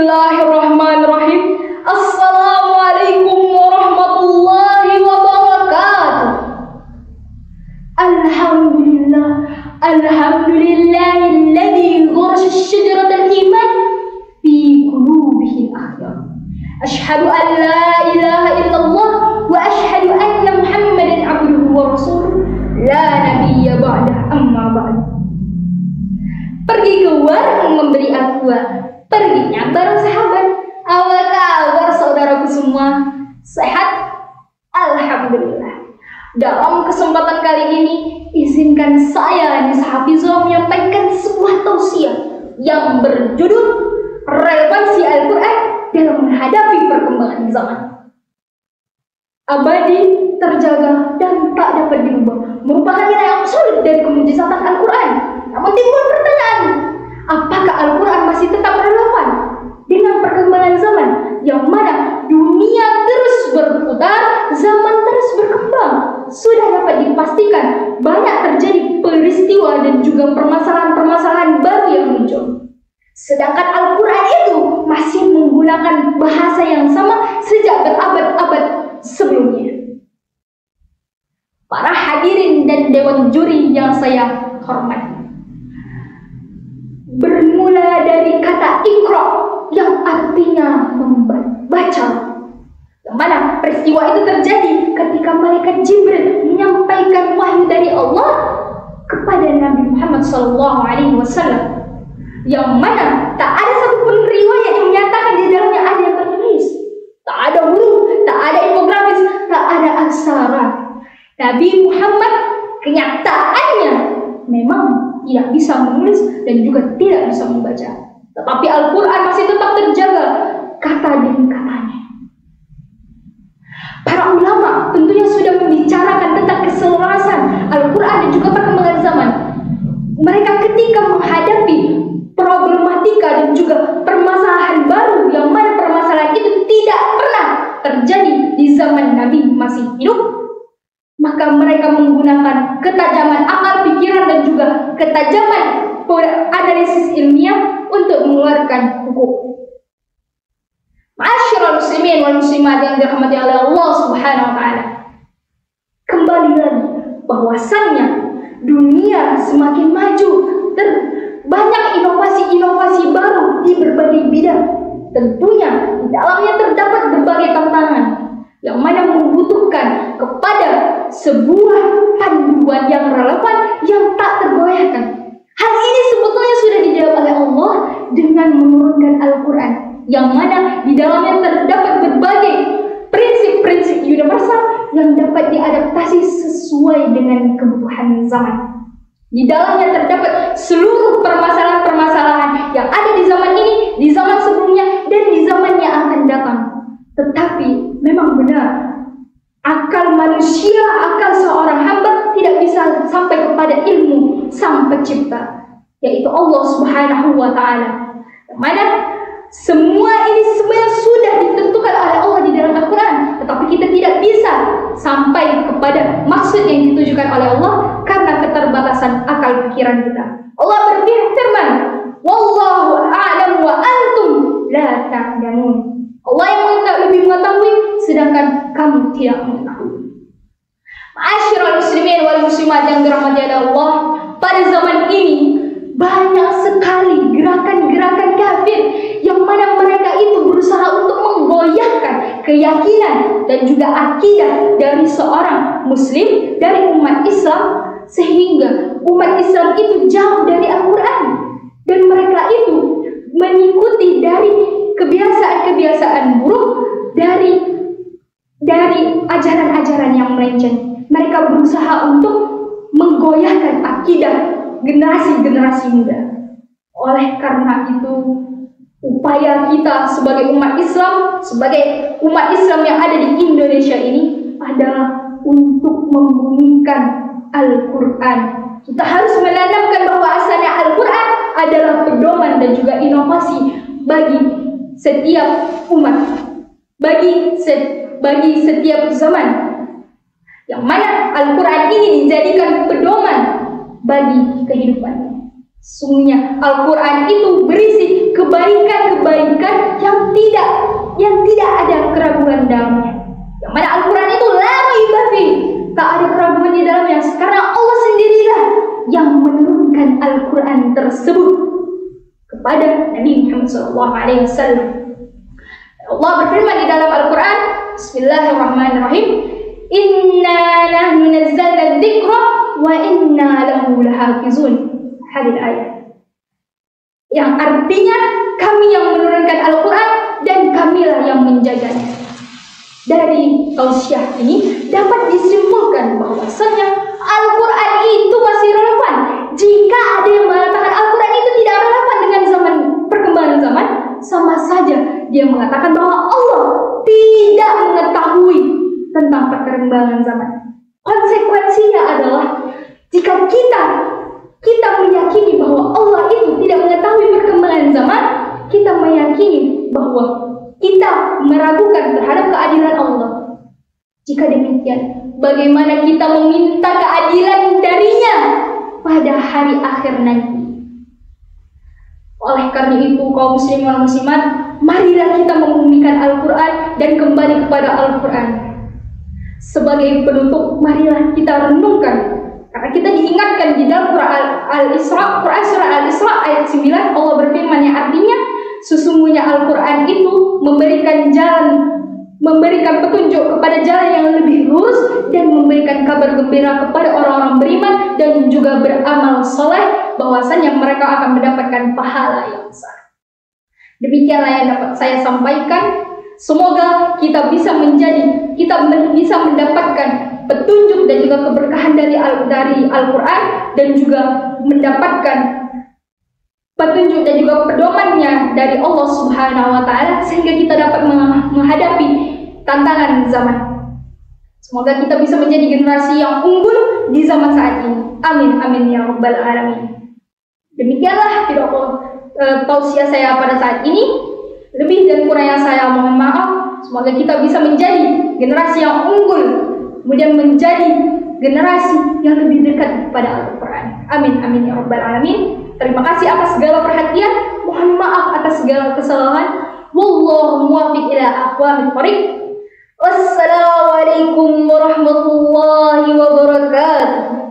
Bismillahirrahmanirrahim. Assalamualaikum warahmatullahi wabarakatuh. Alhamdulillah, alhamdulillahilladzi gharasa syajaratal iman fi qulubihil akhyar. Asyhadu an la ilaha illallah wa asyhadu anna Muhammadan abduhu wa rasuluh. La nabiyya ba'dah, amma ba'd. Pergi ke warung memberi aqua. Perginya bareng sahabat. Apa kabar saudaraku semua? Sehat? Alhamdulillah. Dalam kesempatan kali ini, izinkan saya Nisa Hafizah menyampaikan sebuah tausiah yang berjudul Relevansi Al-Quran dalam menghadapi perkembangan zaman. Abadi, terjaga, dan tak dapat diubah merupakan nilai absolut dari kemujizatan Al-Quran. Namun timbul pertanyaan, apakah Al-Quran masih tetap relevan dengan perkembangan zaman yang mana dunia terus berputar, zaman terus berkembang? Sudah dapat dipastikan banyak terjadi peristiwa dan juga permasalahan-permasalahan baru yang muncul. Sedangkan Al-Quran itu masih menggunakan bahasa yang sama sejak berabad-abad sebelumnya. Para hadirin dan dewan juri yang saya hormati, bermula dari kata Iqra yang artinya membaca, yang mana peristiwa itu terjadi ketika malaikat Jibril menyampaikan wahyu dari Allah kepada Nabi Muhammad SAW, yang mana tak ada satupun riwayat yang menyatakan di dalamnya ada yang tertulis, tak ada huruf, tak ada infografis, tak ada aksara. Nabi Muhammad kenyataannya memang tidak bisa menulis dan juga tidak bisa membaca, tetapi Al-Quran masih tetap terjaga kata demi katanya. Para ulama tentunya sudah membicarakan tentang keselarasan Al-Quran dan juga perkembangan zaman. Mereka ketika menghadapi problematika dan juga permasalahan baru, yang mana permasalahan itu tidak pernah terjadi di zaman Nabi masih hidup, maka mereka menggunakan ketajaman akal pikiran dan juga ketajaman analisis ilmiah untuk mengeluarkan hukum. Ma'asyiral muslimin wal muslimat yang dirahmati oleh Allah Subhanahu wa taala. Kembali lagi bahwasannya dunia semakin maju, banyak inovasi-inovasi baru di berbagai bidang. Tentunya di dalamnya terdapat berbagai tantangan yang mana membutuhkan kepada sebuah panduan yang relevan yang tak tergoyahkan. Hal ini sebetulnya sudah dijawab oleh Allah dengan menurunkan Al-Quran, yang mana di dalamnya terdapat berbagai prinsip-prinsip universal yang dapat diadaptasi sesuai dengan kebutuhan zaman. Di dalamnya terdapat seluruh permasalahan-permasalahan yang ada di zaman ini, di zaman sebelumnya, dan di zaman yang akan datang. Tetapi memang benar, akal manusia, akal seorang hamba tidak bisa sampai kepada ilmu Sang Pencipta, yaitu Allah Subhanahu wa taala. Mana semua ini sebenarnya sudah ditentukan oleh Allah di dalam Al-Quran, tetapi kita tidak bisa sampai kepada maksud yang ditujukan oleh Allah karena keterbatasan akal pikiran kita. Allah berfirman, wallahu a'lam wa antum la ta'lamun. Allah yang lebih mengetahui, sedangkan kamu tidak mengetahui. Ma'asyiral muslimin wal muslimat yang dirahmati Allah, pada zaman ini banyak sekali gerakan-gerakan kafir yang mana mereka itu berusaha untuk menggoyahkan keyakinan dan juga akidah dari seorang muslim, dari umat Islam, sehingga umat Islam itu jauh dari Al-Quran, dan mereka itu mengikuti dari kebiasaan-kebiasaan buruk, dari ajaran-ajaran yang melenceng. Mereka berusaha untuk menggoyahkan akidah generasi-generasi muda. Oleh karena itu, upaya kita sebagai umat Islam yang ada di Indonesia ini adalah untuk membumikan Al-Quran. Kita harus menanamkan bahwa asalnya Al-Quran adalah pedoman dan juga inovasi bagi setiap umat, bagi setiap zaman, yang mana Al-Quran ini dijadikan pedoman bagi kehidupannya. Sungguhnya Al-Quran itu berisi kebaikan-kebaikan yang tidak ada keraguan dalamnya. Yang mana Al-Quran itu la raiba fi, tak ada keraguan di dalamnya, karena Allah sendirilah yang menurunkan Al-Quran tersebut kepada Nabi Muhammad SAW. Allah berfirman di dalam Al-Quran, Bismillahirrahmanirrahim, Inna nahnu nazzalna dzikra wa inna lahu lahafizun. Hadis ayat yang artinya kami yang menurunkan Al-Quran dan kamilah yang menjaganya. Dari tausiah ini dapat disimpulkan bahwasanya Al-Quran itu masih relevan. Jika ada yang mengatakan Al-Quran itu tidak relevan dengan perkembangan zaman, sama saja dia mengatakan bahwa Allah tidak mengetahui tentang perkembangan zaman. Konsekuensinya adalah jika kita meyakini bahwa Allah itu tidak mengetahui perkembangan zaman, kita meyakini bahwa kita meragukan terhadap keadilan Allah. Jika demikian, bagaimana kita meminta keadilan darinya pada hari akhir nanti? Oleh karena itu, kaum muslimin dan muslimat, marilah kita membumikan Al-Quran dan kembali kepada Al-Quran. Sebagai penutup, marilah kita renungkan. Karena kita diingatkan di dalam Quran Al-Isra, surah Al-Isra ayat 9, Allah berfirman yang artinya sesungguhnya Al-Quran itu memberikan petunjuk kepada jalan yang lebih lurus dan memberikan kabar gembira kepada orang-orang beriman dan juga beramal soleh, bahwasannya mereka akan mendapatkan pahala yang besar. Demikianlah yang dapat saya sampaikan. Semoga kita bisa mendapatkan petunjuk dan juga keberkahan dari Al-Quran, dan juga mendapatkan petunjuk dan juga pedomannya dari Allah Subhanahu wa Ta'ala, sehingga kita dapat menghadapi tantangan zaman. Semoga kita bisa menjadi generasi yang unggul di zaman saat ini. Amin amin ya rabbal alamin. Demikianlah tausiah saya pada saat ini. Lebih dan kurangnya saya mohon maaf. Semoga kita bisa menjadi generasi yang unggul, kemudian menjadi generasi yang lebih dekat kepada Al-Quran. Amin amin ya rabbal alamin. Terima kasih atas segala perhatian. Mohon maaf atas segala kesalahan. Wallahu muwaffiq ila aqwamit thoriq. Wassalamualaikum warahmatullahi wabarakatuh.